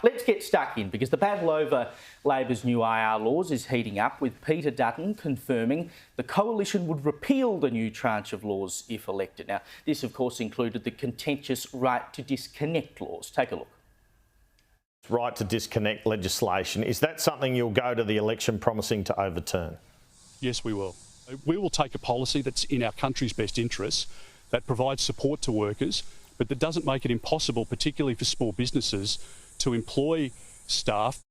let's get stuck in, because the battle over Labor's new IR laws is heating up, with Peter Dutton confirming the coalition would repeal the new tranche of laws if elected. Now, this, of course, included the contentious right to disconnect laws. Take a look. Right to disconnect legislation. Is that something you'll go to the election promising to overturn? Yes, we will. We will take a policy that's in our country's best interests, that provides support to workers, but that doesn't make it impossible, particularly for small businesses, to employ staff.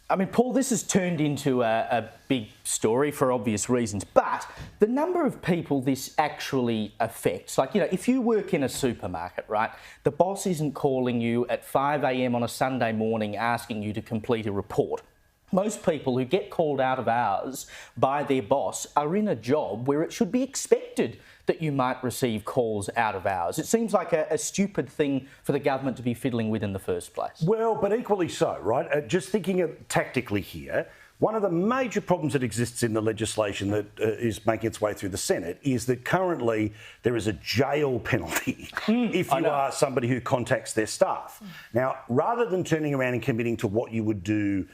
I mean, Paul, this has turned into a big story for obvious reasons, but the number of people this actually affects, like, you know, if you work in a supermarket, right, the boss isn't calling you at 5 a.m. on a Sunday morning asking you to complete a report. Most people who get called out of hours by their boss are in a job where it should be expected that you might receive calls out of hours. It seems like a stupid thing for the government to be fiddling with in the first place. Well, but equally so, right? Just thinking tactically here, one of the major problems that exists in the legislation that is making its way through the Senate is that currently there is a jail penalty if you are somebody who contacts their staff. Now, rather than turning around and committing to what you would do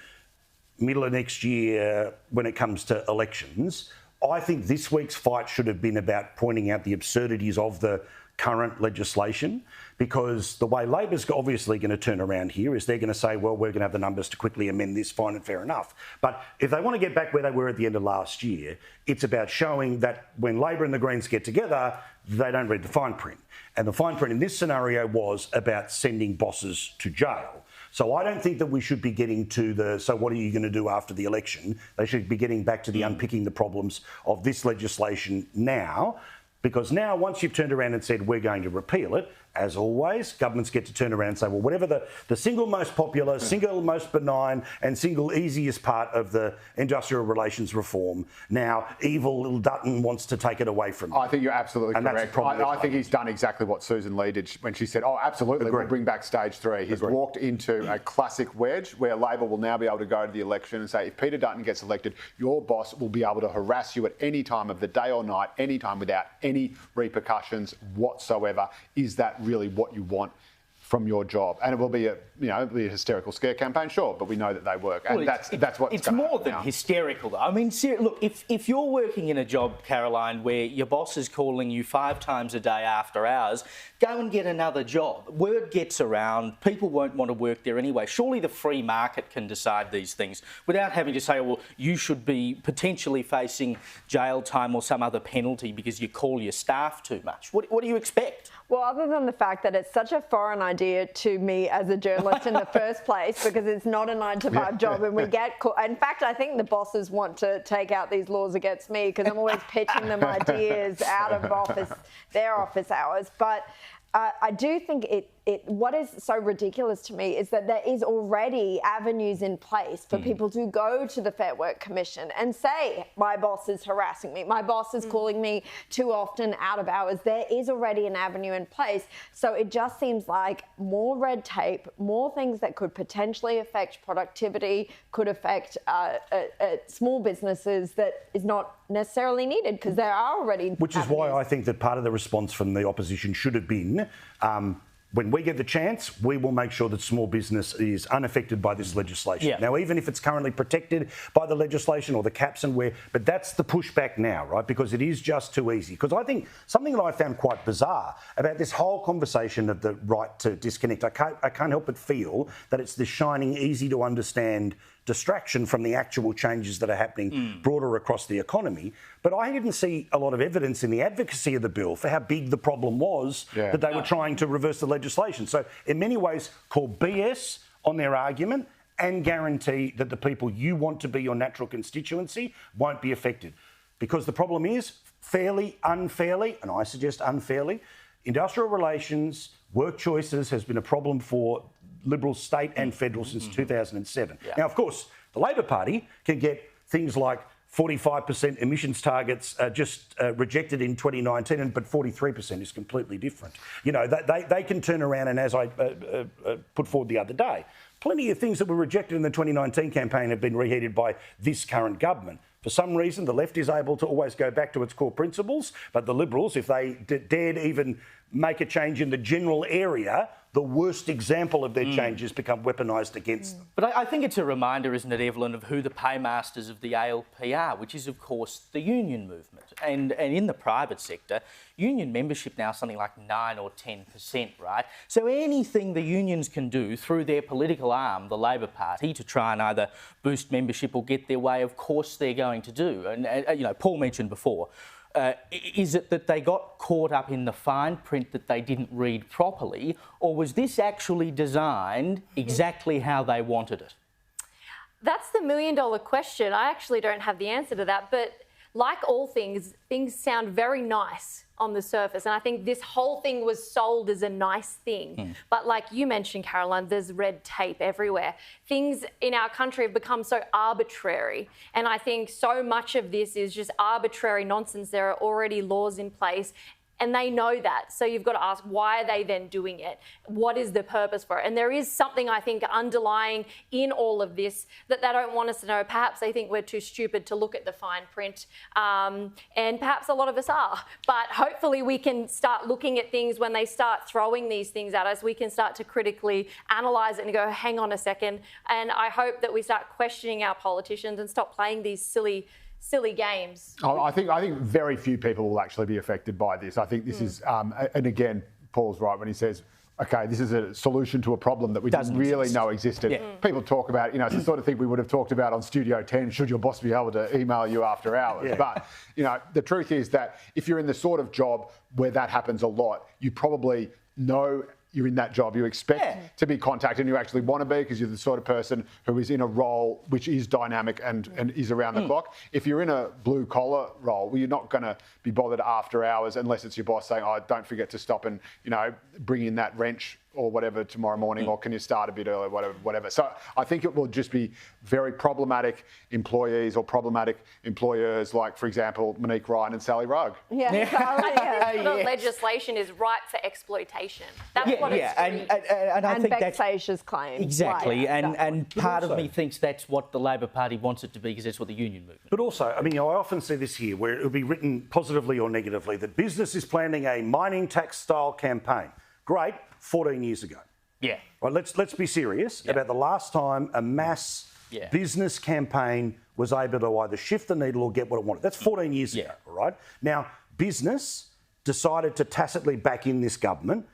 middle of next year when it comes to elections, I think this week's fight should have been about pointing out the absurdities of the current legislation, because the way Labor's obviously going to turn around here is they're going to say, well, we're going to have the numbers to quickly amend this, fine and fair enough. But if they want to get back where they were at the end of last year, it's about showing that when Labor and the Greens get together, they don't read the fine print. And the fine print in this scenario was about sending bosses to jail. So I don't think that we should be getting to so what are you going to do after the election? They should be getting back to the unpicking the problems of this legislation now, because now once you've turned around and said we're going to repeal it, as always, governments get to turn around and say, well, whatever the single most popular, single most benign and single easiest part of the industrial relations reform, now evil little Dutton wants to take it away from you. I think you're absolutely correct. I think he's done exactly what Susan Lee did when she said, oh, absolutely, we'll bring back stage 3. He's walked into a classic wedge where Labor will now be able to go to the election and say, if Peter Dutton gets elected, your boss will be able to harass you at any time of the day or night, any time without any repercussions whatsoever. Is that really what you want from your job? And it will be it'll be a hysterical scare campaign, sure, but we know that they work, and that's what's it's more than now. Hysterical, though. I mean, look, if you're working in a job, Caroline, where your boss is calling you 5 times a day after hours, go and get another job. Word gets around, people won't want to work there anyway. Surely the free market can decide these things without having to say, well, you should be potentially facing jail time or some other penalty because you call your staff too much. What do you expect? Well, other than the fact that it's such a foreign idea to me as a journalist in the first place, because it's not a 9-to-5 job, and we get caught. In fact, I think the bosses want to take out these laws against me because I'm always pitching them ideas out of their office hours. But I do think what is so ridiculous to me is that there is already avenues in place for people to go to the Fair Work Commission and say, my boss is harassing me, my boss is calling me too often out of hours. There is already an avenue in place. So it just seems like more red tape, more things that could potentially affect productivity, could affect small businesses that is not necessarily needed because there are already Which is why I think that part of the response from the opposition should have been when we get the chance, we will make sure that small business is unaffected by this legislation. Yeah. Now, even if it's currently protected by the legislation or the caps but that's the pushback now, right? Because it is just too easy. Because I think something that I found quite bizarre about this whole conversation of the right to disconnect, I can't help but feel that it's this shining, easy to understand distraction from the actual changes that are happening broader across the economy. But I didn't see a lot of evidence in the advocacy of the bill for how big the problem was that they were trying to reverse the legislation. So in many ways, call BS on their argument and guarantee that the people you want to be your natural constituency won't be affected. Because the problem is, fairly, unfairly, and I suggest unfairly, industrial relations, work choices has been a problem for Liberal state and federal since 2007. Yeah. Now, of course, the Labor Party can get things like 45% emissions targets rejected in 2019, but 43% is completely different. You know, they can turn around and, as I put forward the other day, plenty of things that were rejected in the 2019 campaign have been reheated by this current government. For some reason, the left is able to always go back to its core principles, but the Liberals, if they dared even make a change in the general area, the worst example of their changes become weaponised against them. But I think it's a reminder, isn't it, Evelyn, of who the paymasters of the ALP are, which is, of course, the union movement. And in the private sector, union membership now is something like 9 or 10%, right? So anything the unions can do through their political arm, the Labor Party, to try and either boost membership or get their way, of course they're going to do. And you know, Paul mentioned before, is it that they got caught up in the fine print that they didn't read properly, or was this actually designed exactly how they wanted it? That's the million-dollar question. I actually don't have the answer to that, but like all things, things sound very nice on the surface. And I think this whole thing was sold as a nice thing. But like you mentioned, Caroline, there's red tape everywhere. Things in our country have become so arbitrary. And I think so much of this is just arbitrary nonsense. There are already laws in place. And they know that. So you've got to ask, why are they then doing it? What is the purpose for it? And there is something, I think, underlying in all of this that they don't want us to know. Perhaps they think we're too stupid to look at the fine print. And perhaps a lot of us are. But hopefully we can start looking at things when they start throwing these things at us. We can start to critically analyse it and go, hang on a second. And I hope that we start questioning our politicians and stop playing these silly games. I think very few people will actually be affected by this. I think this is, and again, Paul's right when he says, okay, this is a solution to a problem that we didn't really know existed. Yeah. People talk about, you know, it's the sort of thing we would have talked about on Studio 10, should your boss be able to email you after hours. Yeah. But, you know, the truth is that if you're in the sort of job where that happens a lot, you probably know you're in that job, you expect to be contacted, and you actually want to be because you're the sort of person who is in a role which is dynamic and is around the clock. If you're in a blue collar role, well, you're not going to be bothered after hours unless it's your boss saying, oh, don't forget to stop and, you know, bring in that wrench or whatever tomorrow morning, or can you start a bit early, whatever. So I think it will just be very problematic employees or problematic employers, like, for example, Monique Ryan and Sally Rugg. Yeah. This sort of legislation is ripe for exploitation. That's what it's and I think vexatious claims. Exactly, right, and part of me thinks that's what the Labor Party wants it to be, because that's what the union movement. But also, I mean, I often see this here where it'll be written positively or negatively that business is planning a mining tax style campaign. Great, 14 years ago. Yeah. Right, let's be serious about the last time a mass business campaign was able to either shift the needle or get what it wanted. That's 14 years ago, all right? Now, business decided to tacitly back in this government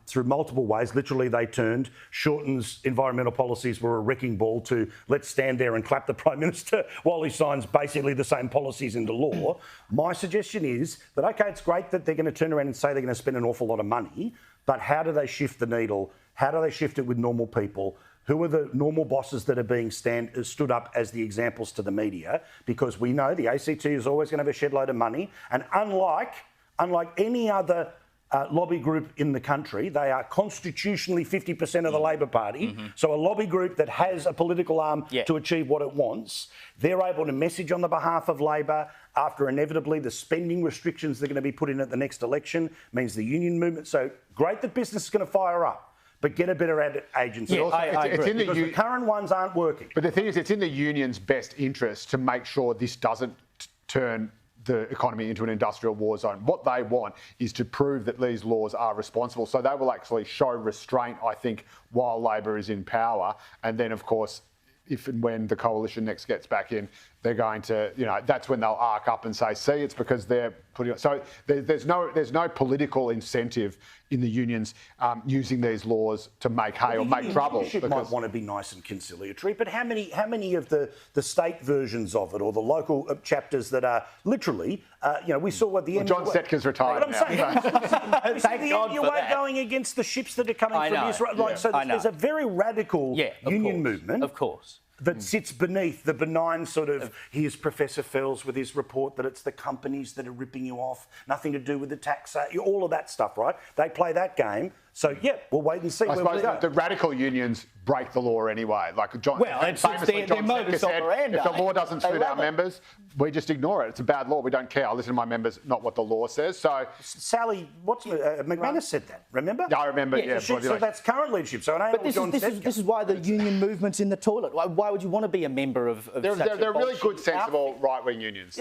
through multiple ways. Literally, they turned Shorten's environmental policies were a wrecking ball to let's stand there and clap the Prime Minister while he signs basically the same policies into law. My suggestion is that, OK, it's great that they're going to turn around and say they're going to spend an awful lot of money, but how do they shift the needle? How do they shift it with normal people? Who are the normal bosses that are being stood up as the examples to the media? Because we know the ACT is always going to have a shed load of money. And unlike any other lobby group in the country, they are constitutionally 50% of the Labor Party. So a lobby group that has a political arm to achieve what it wants, they're able to message on the behalf of Labor after inevitably the spending restrictions they're going to be put in at the next election means the union movement. So great that business is going to fire up, but get a better agency. Yeah, it's in because the current ones aren't working. But the thing is, it's in the union's best interest to make sure this doesn't turn the economy into an industrial war zone. What they want is to prove that these laws are responsible. So they will actually show restraint, I think, while Labor is in power. And then, of course, if and when the coalition next gets back in, they're going to, you know, that's when they'll arc up and say, see, it's because they're putting it. So there's no political incentive in the unions using these laws to make hay or make trouble. Because might want to be nice and conciliatory, but how many of the state versions of it or the local chapters that are literally, you know, we saw what the end. John Setker's retired now. Thank God for that. Going against the ships that are coming from Israel. Like, so there's a very radical union movement. Of course. That sits beneath the benign sort of, here's Professor Fells with his report that it's the companies that are ripping you off, nothing to do with the tax, all of that stuff, right? They play that game. So, we'll wait and see where we go. The radical unions break the law anyway. Like John, famously, John Setka said, if the law doesn't suit our members, we just ignore it. It's a bad law. We don't care. I listen to my members, not what the law says. So, Sally, McManus said that, remember? Yeah, I remember, So that's current leadership. So I know this is why the union movement's in the toilet. Why would you want to be a member of They're really good, sensible, right-wing unions.